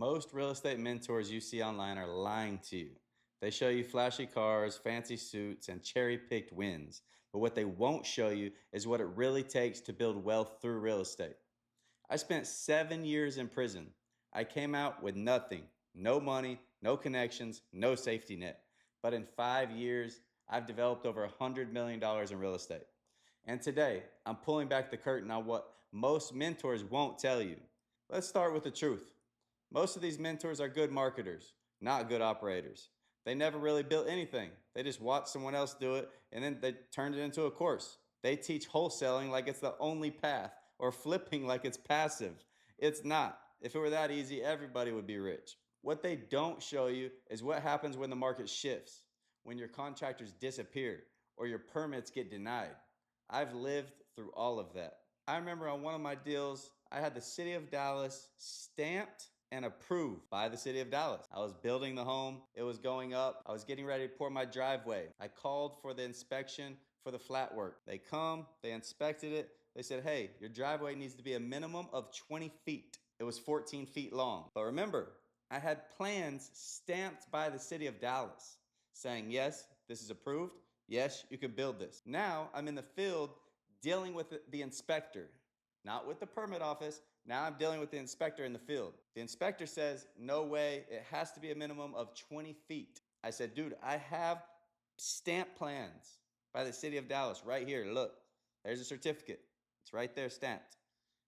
Most real estate mentors you see online are lying to you. They show you flashy cars, fancy suits, and cherry picked wins. But what they won't show you is what it really takes to build wealth through real estate. I spent 7 years in prison. I came out with nothing, no money, no connections, no safety net. But in 5 years, I've developed over $100 million in real estate. And today, I'm pulling back the curtain on what most mentors won't tell you. Let's start with the truth. Most of these mentors are good marketers, not good operators. They never really built anything. They just watched someone else do it and then they turned it into a course. They teach wholesaling like it's the only path or flipping like it's passive. It's not. If it were that easy, everybody would be rich. What they don't show you is what happens when the market shifts, when your contractors disappear or your permits get denied. I've lived through all of that. I remember on one of my deals, I had the city of Dallas stamped and approved by the city of Dallas. I was building the home, it was going up, I was getting ready to pour my driveway. I called for the inspection for the flat work. They come, they inspected it, they said, hey, your driveway needs to be a minimum of 20 feet. It was 14 feet long. But remember, I had plans stamped by the city of Dallas saying, yes, this is approved. Yes, you can build this. Now I'm in the field dealing with the inspector, not with the permit office. Now I'm dealing with the inspector in the field. The inspector says, no way, it has to be a minimum of 20 feet. I said, dude, I have stamp plans by the city of Dallas right here. Look, there's a certificate. It's right there stamped.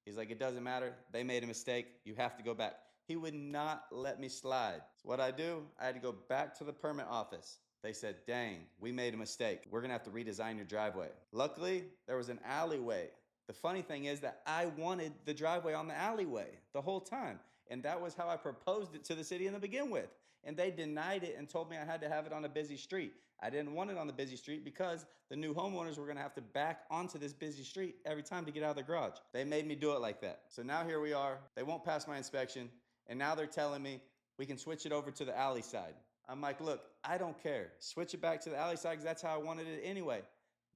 He's like, it doesn't matter. They made a mistake. You have to go back. He would not let me slide. So what I do, I had to go back to the permit office. They said, dang, we made a mistake. We're gonna have to redesign your driveway. Luckily, there was an alleyway. The funny thing is that I wanted the driveway on the alleyway the whole time. And that was how I proposed it to the city in the begin with. And they denied it and told me I had to have it on a busy street. I didn't want it on the busy street because the new homeowners were gonna have to back onto this busy street every time to get out of their garage. They made me do it like that. So now here we are. They won't pass my inspection. And now they're telling me we can switch it over to the alley side. I'm like, look, I don't care. Switch it back to the alley side because that's how I wanted it anyway.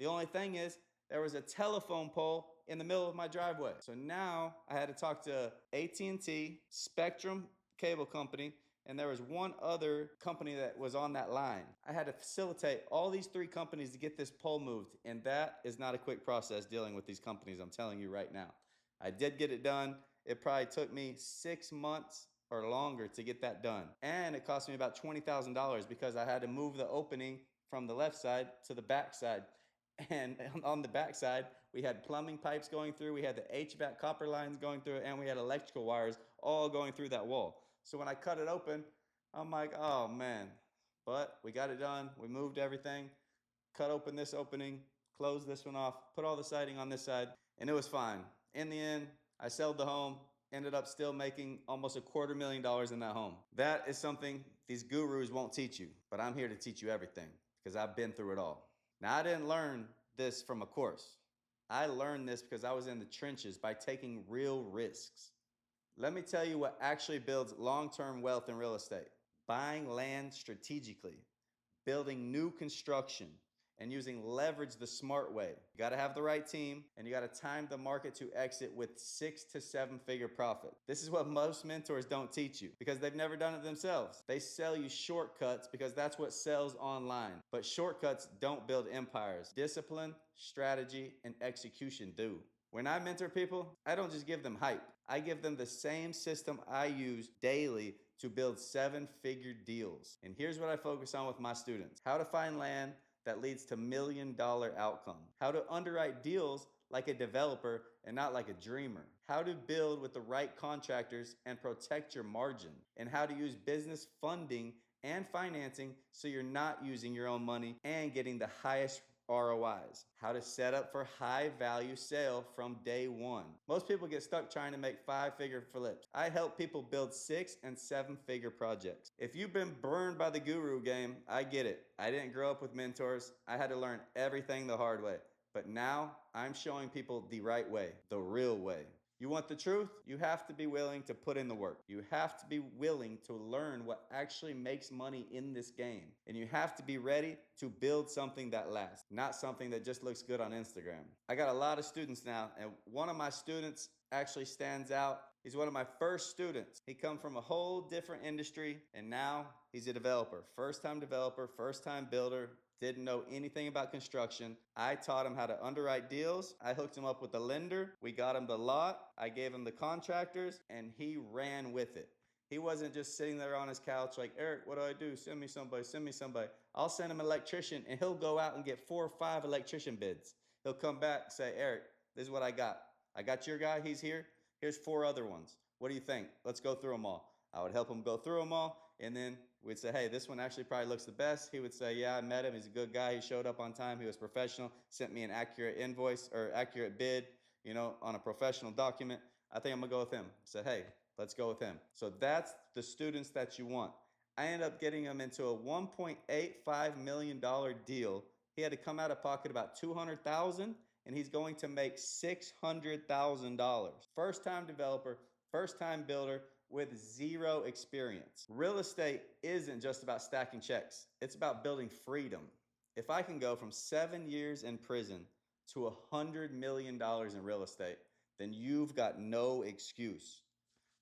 The only thing is there was a telephone pole in the middle of my driveway. So now I had to talk to AT&T, Spectrum Cable Company, and there was one other company that was on that line. I had to facilitate all these three companies to get this pole moved, and that is not a quick process dealing with these companies, I'm telling you right now. I did get it done. It probably took me 6 months or longer to get that done. And it cost me about $20,000 because I had to move the opening from the left side to the back side. And on the back side, we had plumbing pipes going through, we had the HVAC copper lines going through, and we had electrical wires all going through that wall. So when I cut it open, I'm like, oh man. But we got it done, we moved everything, cut open this opening, closed this one off, put all the siding on this side, and it was fine. In the end, I sold the home, ended up still making almost $250,000 in that home. That is something these gurus won't teach you, but I'm here to teach you everything because I've been through it all. Now, I didn't learn this from a course. I learned this because I was in the trenches by taking real risks. Let me tell you what actually builds long-term wealth in real estate. Buying land strategically, building new construction, and using leverage the smart way. You gotta have the right team, and you gotta time the market to exit with 6 to 7 figure profit. This is what most mentors don't teach you because they've never done it themselves. They sell you shortcuts because that's what sells online. But shortcuts don't build empires. Discipline, strategy, and execution do. When I mentor people, I don't just give them hype. I give them the same system I use daily to build 7-figure deals. And here's what I focus on with my students: how to find land that leads to $1 million outcome, how to underwrite deals like a developer and not like a dreamer, how to build with the right contractors and protect your margin, and how to use business funding and financing so you're not using your own money and getting the highest ROIs, how to set up for high value sale from day one. Most people get stuck trying to make 5-figure flips. I help people build 6 and 7-figure projects. If you've been burned by the guru game, I get it. I didn't grow up with mentors. I had to learn everything the hard way. But now I'm showing people the right way, the real way. You want the truth? You have to be willing to put in the work. You have to be willing to learn what actually makes money in this game. And you have to be ready to build something that lasts, not something that just looks good on Instagram. I got a lot of students now, and one of my students actually stands out He's one of my first students. He come from a whole different industry, and now he's a developer. First-time developer, first-time builder, didn't know anything about construction. I taught him how to underwrite deals. I hooked him up with the lender. We got him the lot. I gave him the contractors, and he ran with it. He wasn't just sitting there on his couch like, Eric, what do I do? Send me somebody, send me somebody. I'll send him an electrician, and he'll go out and get 4 or 5 electrician bids. He'll come back and say, Eric, this is what I got. I got your guy, he's here. Here's 4 other ones. What do you think? Let's go through them all. I would help him go through them all, and then we'd say, hey, this one actually probably looks the best. He would say, yeah, I met him. He's a good guy. He showed up on time. He was professional, sent me an accurate invoice or accurate bid, on a professional document. I think I'm gonna go with him. I said, hey, let's go with him. So that's the students that you want. I ended up getting him into a $1.85 million deal. He had to come out of pocket about $200,000, and he's going to make $600,000. First time developer, first time builder with 0 experience. Real estate isn't just about stacking checks. It's about building freedom. If I can go from 7 years in prison to $100 million in real estate, then you've got no excuse.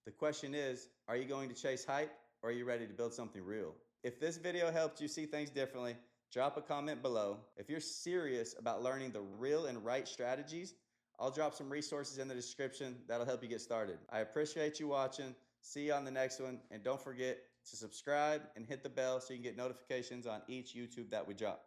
The question is, are you going to chase hype, or are you ready to build something real? If this video helped you see things differently, drop a comment below. If you're serious about learning the real and right strategies, I'll drop some resources in the description that'll help you get started. I appreciate you watching. See you on the next one. And don't forget to subscribe and hit the bell so you can get notifications on each YouTube that we drop.